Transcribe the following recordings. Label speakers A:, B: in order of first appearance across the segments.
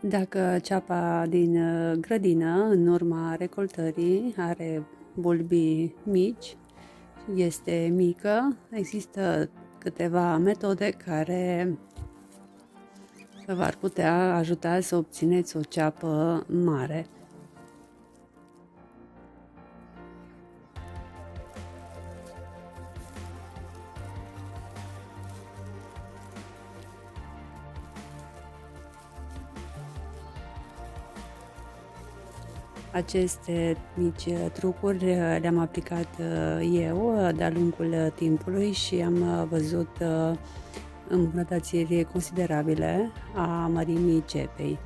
A: Dacă ceapa din grădină, în urma recoltării, are bulbii mici, este mică, există câteva metode care v-ar putea ajuta să obțineți o ceapă mare. Aceste mici trucuri le-am aplicat eu de-a lungul timpului și am văzut îmbunătățiri considerabile a mărimii cepei.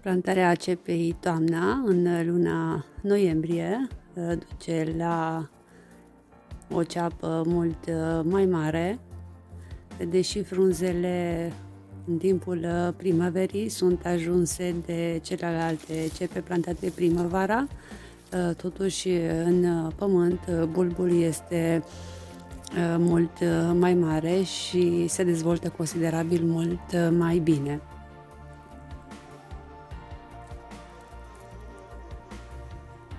A: Plantarea cepei toamna, în luna noiembrie, duce la o ceapă mult mai mare, deși frunzele în timpul primăverii sunt ajunse de celelalte cepe plantate primăvara, totuși în pământ bulbul este mult mai mare și se dezvoltă considerabil mult mai bine.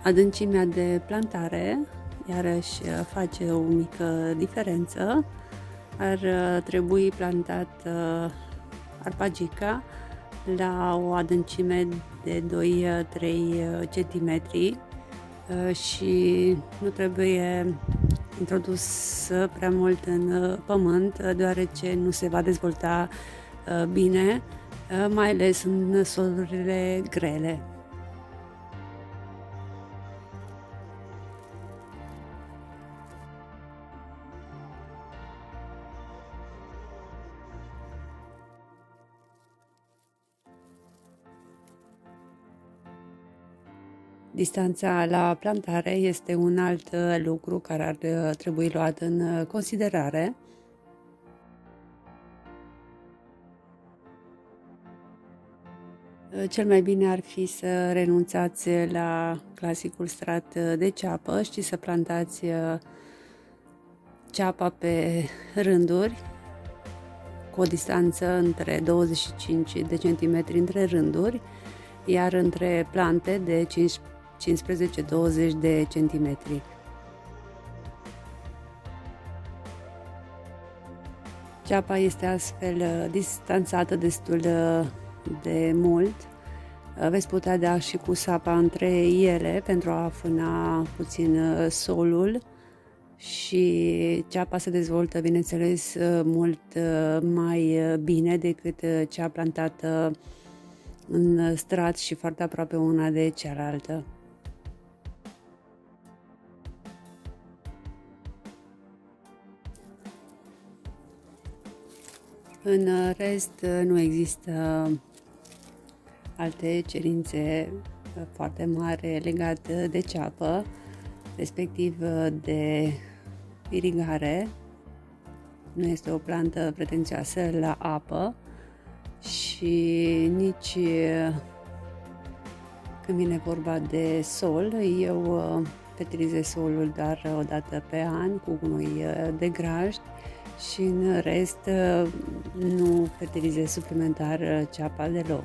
A: Adâncimea de plantare, iarăși, face o mică diferență. Ar trebui plantat arpagica la o adâncime de 2-3 cm și nu trebuie introdus prea mult în pământ, deoarece nu se va dezvolta bine, mai ales în solurile grele. Distanța la plantare este un alt lucru care ar trebui luat în considerare. Cel mai bine ar fi să renunțați la clasicul strat de ceapă și să plantați ceapa pe rânduri, cu o distanță între 25 de centimetri între rânduri, iar între plante de 15-20 de centimetri. Ceapa este astfel distanțată destul de mult. Veți putea da și cu sapa între ele pentru a afâna puțin solul și ceapa se dezvoltă, bineînțeles, mult mai bine decât cea plantată în strat și foarte aproape una de cealaltă. În rest, nu există alte cerințe foarte mari legate de ceapă, respectiv de irigare. Nu este o plantă pretențioasă la apă și nici când vine vorba de sol, eu fertilizez solul doar o dată pe an cu gunoi de grajd și în rest nu fertilizez suplimentar ceapa deloc.